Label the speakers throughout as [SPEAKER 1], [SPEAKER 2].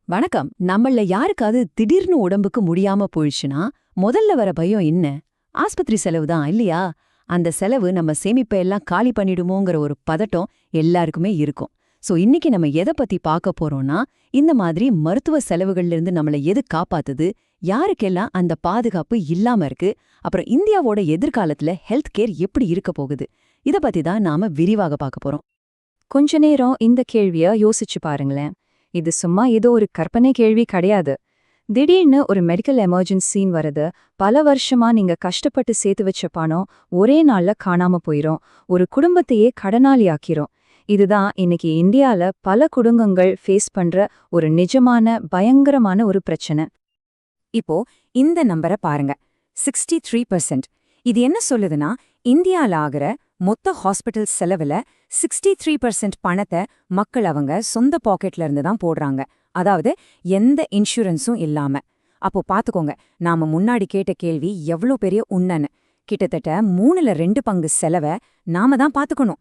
[SPEAKER 1] வணக்கம். நம்மள யாருக்காவது திடீர்னு உடம்புக்கு முடியாம போயிடுச்சுன்னா முதல்ல வர பயம் என்ன? ஆஸ்பத்திரி செலவு தான் இல்லையா? அந்த செலவு நம்ம சேமிப்பை எல்லாம் காலி பண்ணிடுமோங்கிற ஒரு பதட்டம் எல்லாருக்குமே இருக்கும். இன்னைக்கு நம்ம எதை பத்தி பார்க்க போறோம்னா, இந்த மாதிரி மருத்துவ செலவுகள்ல இருந்து நம்மள எது காப்பாத்துது, யாருக்கெல்லாம் அந்த பாதுகாப்பு இல்லாம இருக்கு, அப்புறம் இந்தியாவோட எதிர்காலத்துல ஹெல்த் கேர் எப்படி இருக்க போகுது, இத பத்தி தான் நாம விரிவாக பார்க்க போறோம்.
[SPEAKER 2] கொஞ்ச நேரம் இந்த கேள்விய யோசிச்சு பாருங்களேன். இது சும்மா ஏதோ ஒரு கற்பனை கேள்வி கிடையாது. திடீர்னு ஒரு மெடிக்கல் எமர்ஜென்சின்னு வருது. பல வருஷமா நீங்க கஷ்டப்பட்டு சேர்த்து வச்ச பணம் ஒரே நாள்ல காணாம போயிரும். ஒரு குடும்பத்தையே கடனாளி ஆக்கிரும். இதுதான் இன்னைக்கு இந்தியால பல குடும்பங்கள் ஃபேஸ் பண்ற ஒரு நிஜமான பயங்கரமான ஒரு பிரச்சனை. இப்போ இந்த நம்பரை பாருங்க, 63%. இது என்ன சொல்லுதுன்னா, இந்தியால ஆகிற மொத்த ஹாஸ்பிட்டல் செலவுல 63% பணத்தை மக்கள் அவங்க சொந்த பாக்கெட்ல இருந்து தான் போடுறாங்க. அதாவது எந்த இன்சூரன்ஸும் இல்லாம. அப்போ பாத்துக்கோங்க, நாம முன்னாடி கேட்ட கேள்வி எவ்வளோ பெரிய உண்மைன்னு. கிட்டத்தட்ட 2/3 பங்கு செலவை நாம தான் பாத்துக்கணும்.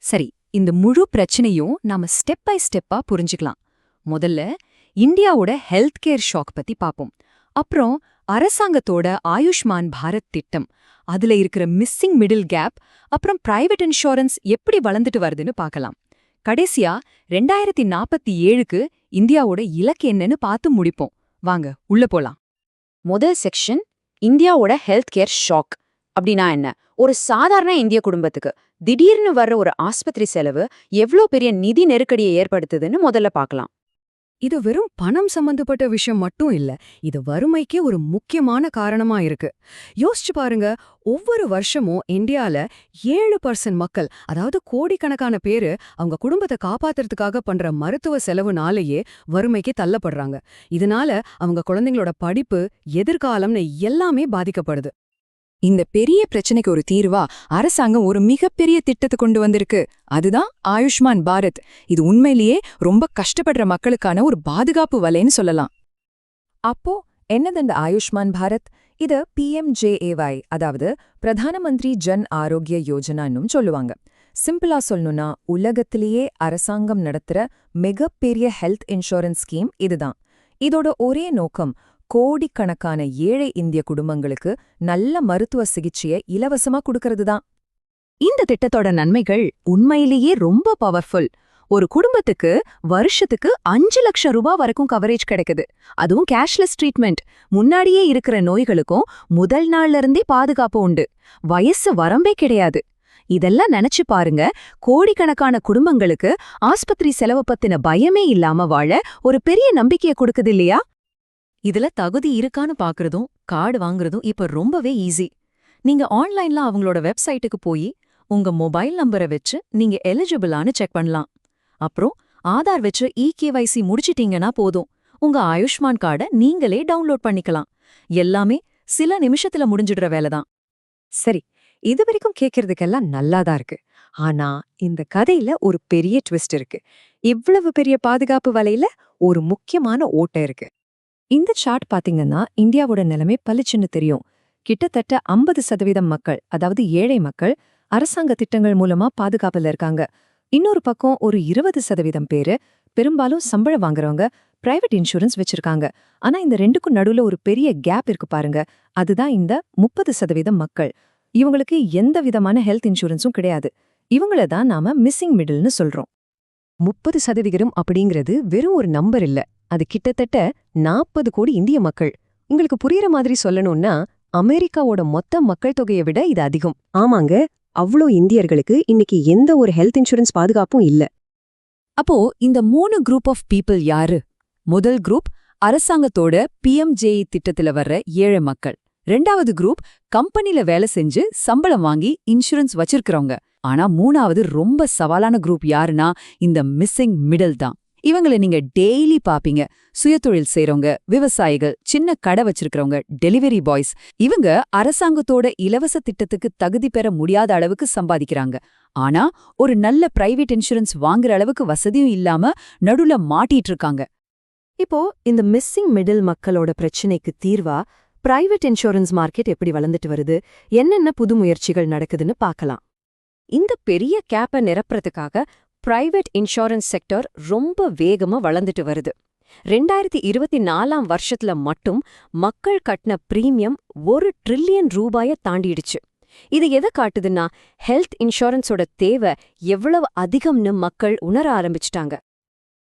[SPEAKER 1] சரி, இந்த முழு பிரச்சனையும் நாம ஸ்டெப் பை ஸ்டெப்பா புரிஞ்சுக்கலாம். முதல்ல இந்தியாவோட ஹெல்த் கேர் ஷாக் பத்தி பாப்போம். அப்புறம் அரசாங்கத்தோட ஆயுஷ்மான் பாரத் திட்டம், அதுல இருக்கிற மிஸ்ஸிங் மிடில் கேப், அப்புறம் பிரைவேட் இன்சூரன்ஸ் எப்படி வளர்ந்துட்டு வருதுன்னு பார்க்கலாம். கடைசியா 2047க்கு இந்தியாவோட இலக்கு என்னன்னு பார்த்து முடிப்போம். வாங்க உள்ள போலாம்.
[SPEAKER 2] முதல் செக்ஷன், இந்தியாவோட ஹெல்த் கேர் ஷாக் அப்படின்னா என்ன? ஒரு சாதாரண இந்திய குடும்பத்துக்கு திடீர்னு வர்ற ஒரு ஆஸ்பத்திரி செலவு எவ்வளோ பெரிய நிதி நெருக்கடியை ஏற்படுத்துதுன்னு முதல்ல பார்க்கலாம்.
[SPEAKER 1] இது வெறும் பணம் சம்பந்தப்பட்ட விஷயம் மட்டும் இல்ல, இது வறுமைக்கே ஒரு முக்கியமான காரணமா இருக்கு. யோசிச்சு பாருங்க, ஒவ்வொரு வருஷமும் இந்தியால 7% மக்கள், அதாவது கோடிக்கணக்கான பேரு அவங்க குடும்பத்தை காப்பாத்துறதுக்காக பண்ற மருத்துவ செலவுனாலேயே வறுமைக்கு தள்ளப்படுறாங்க. இதனால அவங்க குழந்தைங்களோட படிப்பு, எதிர்காலம்னு எல்லாமே பாதிக்கப்படுது. இந்த பெரிய பிரச்சனைக்கு ஒரு தீர்வா அரசாங்கம் ஒரு மிகப்பெரிய திட்டத்தை கொண்டு வந்திருக்கு. அதுதான் ஆயுஷ்மான் பாரத். இது உண்மையிலேயே ரொம்ப கஷ்டப்படுற மக்களுக்கான ஒரு பாதுகாப்பு வலைன்னு சொல்லலாம். அப்போ என்னது இந்த ஆயுஷ்மான் பாரத்? இது PMJAY, அதாவது பிரதான மந்திரி ஜன் ஆரோக்கிய யோஜனான்னும் சொல்லுவாங்க. சிம்பிளா சொல்லணும்னா, உலகத்திலேயே அரசாங்கம் நடத்துற மிகப்பெரிய ஹெல்த் இன்சூரன்ஸ் ஸ்கீம் இதுதான். இதோட ஒரே நோக்கம் கோடிக்கணக்கான ஏழை இந்திய குடும்பங்களுக்கு நல்ல மருத்துவ சிகிச்சையை இலவசமா கொடுக்கறது தான். இந்த திட்டத்தோட நன்மைகள் உண்மையிலேயே ரொம்ப பவர்ஃபுல். ஒரு குடும்பத்துக்கு வருஷத்துக்கு 5 லட்சம் ரூபாய் வரைக்கும் கவரேஜ் கிடைக்குது. அதுவும் கேஷ்லெஸ் ட்ரீட்மெண்ட். முன்னாடியே இருக்கிற நோய்களுக்கும் முதல் நாள்ல இருந்தே பாதுகாப்பு உண்டு. வயசு வரம்பே கிடையாது. இதெல்லாம் நினைச்சு பாருங்க, கோடிக்கணக்கான குடும்பங்களுக்கு ஆஸ்பத்திரி செலவு பத்தின பயமே இல்லாம வாழ ஒரு பெரிய நம்பிக்கையை கொடுக்குது இல்லையா? இதுல தகுதி இருக்கான்னு பாக்குறதும் கார்டு வாங்குறதும் இப்ப ரொம்பவே ஈஸி. நீங்க ஆன்லைன்ல அவங்களோட வெப்சைட்டுக்கு போய் உங்க மொபைல் நம்பரை வச்சு நீங்க எலிஜிபிளான்னு செக் பண்ணலாம். அப்புறம் ஆதார் வச்சு EKYC முடிச்சிட்டீங்கன்னா போதும், உங்க ஆயுஷ்மான் கார்டை நீங்களே டவுன்லோட் பண்ணிக்கலாம். எல்லாமே சில நிமிஷத்துல முடிஞ்சிடுற வேலைதான்.
[SPEAKER 2] சரி, இது வரைக்கும் கேட்கறதுக்கெல்லாம் நல்லாதான் இருக்கு. ஆனா இந்த கதையில ஒரு பெரிய ட்விஸ்ட் இருக்கு. இவ்வளவு பெரிய பாதுகாப்பு வலையில ஒரு முக்கியமான ஓட்டை இருக்கு. இந்த சார்ட் பாத்தீங்கன்னா இந்தியாவோட நிலைமை பளிச்சுன்னு தெரியும். கிட்டத்தட்ட 50% மக்கள், அதாவது ஏழை மக்கள், அரசாங்க திட்டங்கள் மூலமா பாதுகாப்புல இருக்காங்க. இன்னொரு பக்கம் ஒரு 20% பேரு, பெரும்பாலும் சம்பளம் வாங்குறவங்க, பிரைவேட் இன்சூரன்ஸ் வச்சிருக்காங்க. ஆனா இந்த ரெண்டுக்கும் நடுவுல ஒரு பெரிய கேப் இருக்கு பாருங்க. அதுதான் இந்த 30% மக்கள். இவங்களுக்கு எந்த விதமான ஹெல்த் இன்சூரன்ஸும் கிடையாது. இவங்கள தான் நாம மிஸ்ஸிங் மிடில்னு சொல்றோம். 30% அப்படிங்கிறது வெறும் ஒரு நம்பர் இல்ல, அது கிட்டத்தட்ட 40 கோடி இந்திய மக்கள். உங்களுக்கு புரியுற மாதிரி சொல்லணும்னா, அமெரிக்காவோட மொத்த மக்கள் தொகையை விட இது அதிகம். ஆமாங்க, அவ்வளோ இந்தியர்களுக்கு இன்னைக்கு எந்த ஒரு ஹெல்த் இன்சூரன்ஸ் பாதுகாப்பும் இல்ல.
[SPEAKER 1] அப்போ இந்த 3 குரூப் ஆஃப் பீப்புள் யாரு? முதல் குரூப் அரசாங்கத்தோட PMJAY திட்டத்துல வர்ற ஏழை மக்கள். 2வது குரூப் கம்பெனில வேலை செஞ்சு சம்பளம் வாங்கி இன்சூரன்ஸ் வச்சிருக்கிறவங்க. ஆனா 3வது ரொம்ப சவாலான குரூப் யாருன்னா இந்த மிஸ்ஸிங் மிடில் தான். இவங்கள நீங்க டெய்லி பாப்பீங்க. சுயதொழில் செய்றவங்க, விவசாயிகள், சின்ன கடை வச்சிருக்கிறவங்க, டெலிவரி பாய்ஸ். இவங்க அரசாங்கத்தோட இலவச திட்டத்துக்கு தகுதி பெற முடியாத அளவுக்கு சம்பாதிக்கிறாங்க. ஆனா ஒரு நல்ல பிரைவேட் இன்சூரன்ஸ் வாங்குற அளவுக்கு வசதியும் இல்லாம நடுவுல மாட்டிட்டு இருக்காங்க.
[SPEAKER 2] இப்போ இந்த மிஸ்ஸிங் மிடில் மக்களோட பிரச்சனைக்கு தீர்வா பிரைவேட் இன்சூரன்ஸ் மார்க்கெட் எப்படி வளர்ந்துட்டு வருது, என்னென்ன புது முயற்சிகள் நடக்குதுன்னு பார்க்கலாம். இந்த பெரிய கேப்பை நிரப்புறதுக்காக பிரைவேட் இன்சூரன்ஸ் செக்டர் ரொம்ப வேகமா வளர்ந்துட்டு வருது. 2024ஆம் வருஷத்துல மட்டும் மக்கள் கட்டின பிரீமியம் 1 ட்ரில்லியன் ரூபாய தாண்டிடுச்சு. இது எதை காட்டுதுன்னா, ஹெல்த் இன்சூரன்ஸோட தேவை எவ்வளவு அதிகம்னு மக்கள் உணர ஆரம்பிச்சிட்டாங்க.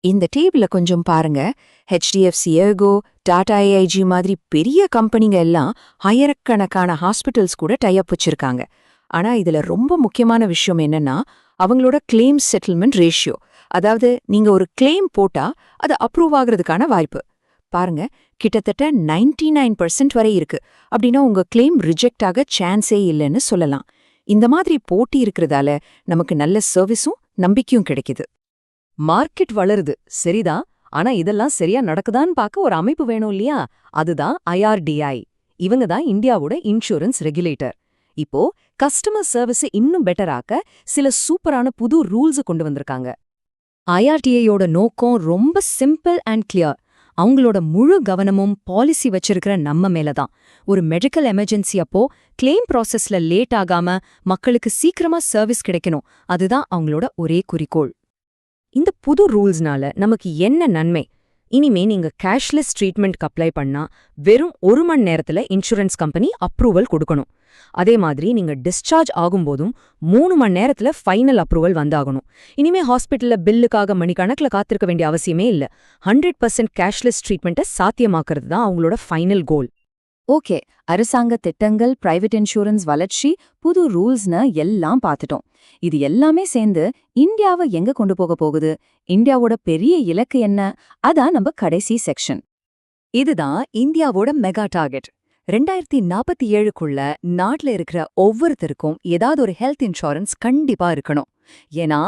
[SPEAKER 3] இந்த டேபிள கொஞ்சம் பாருங்க. HDFC ஏர்கோ, டாடா AIG மாதிரி பெரிய கம்பெனிங்க எல்லாம் ஆயிரக்கணக்கான ஹாஸ்பிட்டல்ஸ் கூட டைப் வச்சிருக்காங்க. ஆனா இதுல ரொம்ப முக்கியமான விஷயம் என்னன்னா, அவங்களோட கிளைம் செட்டில்மெண்ட் ரேஷியோ. அதாவது நீங்க ஒரு கிளைம் போட்டா அது அப்ரூவ் ஆகுறதுக்கான வாய்ப்பு. பாருங்க, கிட்டத்தட்ட 99% வரை இருக்கு. அப்படின்னா உங்க கிளைம் ரிஜெக்ட் ஆக சான்ஸே இல்லைன்னு சொல்லலாம். இந்த மாதிரி போட்டி இருக்கிறதால நமக்கு நல்ல சர்வீஸும் நம்பிக்கையும் கிடைக்குது.
[SPEAKER 2] மார்க்கெட் வளருது சரிதான், ஆனா இதெல்லாம் சரியா நடக்குதான்னு பார்க்க ஒரு அமைப்பு வேணும் இல்லையா? அதுதான் IRDAI. இவங்க தான் இந்தியாவோட இன்சூரன்ஸ் ரெகுலேட்டர். இப்போ கஸ்டமர் சர்வீஸ் இன்னும் பெட்டராக்க சில சூப்பரான புது ரூல்ஸ் கொண்டு வந்திருக்காங்க. IRDAயோட நோக்கம் ரொம்ப சிம்பிள் அண்ட் கிளியர். அவங்களோட முழு கவனமும் பாலிசி வச்சிருக்கிற நம்ம மேல தான். ஒரு மெடிக்கல் எமர்ஜென்சி அப்போ கிளைம் ப்ராசஸ்ல லேட் ஆகாம மக்களுக்கு சீக்கிரமா சர்வீஸ் கிடைக்கணும். அதுதான் அவங்களோட ஒரே குறிக்கோள். இந்த புது ரூல்ஸ்னால நமக்கு என்ன நன்மை? இனிமே நீங்க கேஷ்லெஸ் ட்ரீட்மெண்ட்க்கு அப்ளை பண்ணா வெறும் 1 மணி நேரத்துல இன்சூரன்ஸ் கம்பெனி அப்ரூவல் கொடுக்கணும். அதே மாதிரி நீங்க டிஸ்சார்ஜ் ஆகும்போதும் 3 மணி நேரத்துல ஃபைனல் அப்ரூவல் வந்தாகணும். இனிமே ஹாஸ்பிட்டல்ல பில்லுக்காக மணிக்கணக்குல காத்திருக்க வேண்டிய அவசியமே இல்ல. 100% கேஷ்லெஸ் ட்ரீட்மெண்ட்டை சாத்தியமாக்குறது தான் அவங்களோட ஃபைனல் கோல்.
[SPEAKER 3] ஓகே, அரசாங்க திட்டங்கள், பிரைவேட் இன்சூரன்ஸ் வளர்ச்சி, புது ரூல்ஸ்னு எல்லாம் பார்த்துட்டோம். இது எல்லாமே சேர்ந்து இந்தியாவை எங்க கொண்டு போக போகுது? இந்தியாவோட பெரிய இலக்கு என்ன? அதான் நம்ம கடைசி செக்ஷன்.
[SPEAKER 2] இதுதான் இந்தியாவோட மெகா டார்கெட். 2047க்குள்ள நாட்டுல இருக்கிற ஒவ்வொருத்தருக்கும் ஏதாவது ஒரு ஹெல்த் இன்சூரன்ஸ் கண்டிப்பா இருக்கணும். ஏன்னா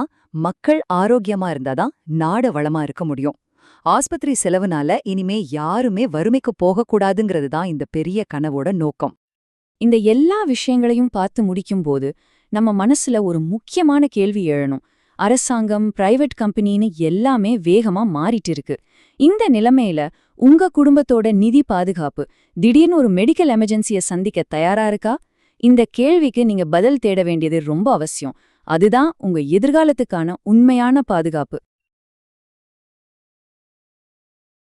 [SPEAKER 2] மக்கள் ஆரோக்கியமா இருந்தாதான் நாடு வளமா இருக்க முடியும். ஆஸ்பத்திரி செலவுனால இனிமே யாருமே வறுமைக்கு போகக்கூடாதுங்கிறது தான் இந்த பெரிய கனவோட நோக்கம்.
[SPEAKER 3] இந்த எல்லா விஷயங்களையும் பார்த்து முடிக்கும்போது நம்ம மனசுல ஒரு முக்கியமான கேள்வி எழணும். அரசாங்கம், பிரைவேட் கம்பெனின்னு எல்லாமே வேகமா மாறிட்டு இருக்கு. இந்த நிலைமையில உங்க குடும்பத்தோட நிதி பாதுகாப்பு திடீர்னு ஒரு மெடிக்கல் எமர்ஜென்சியை சந்திக்க தயாரா இருக்கா? இந்த கேள்விக்கு நீங்க பதில் தேட வேண்டியது ரொம்ப அவசியம். அதுதான் உங்க எதிர்காலத்துக்கான உண்மையான பாதுகாப்பு.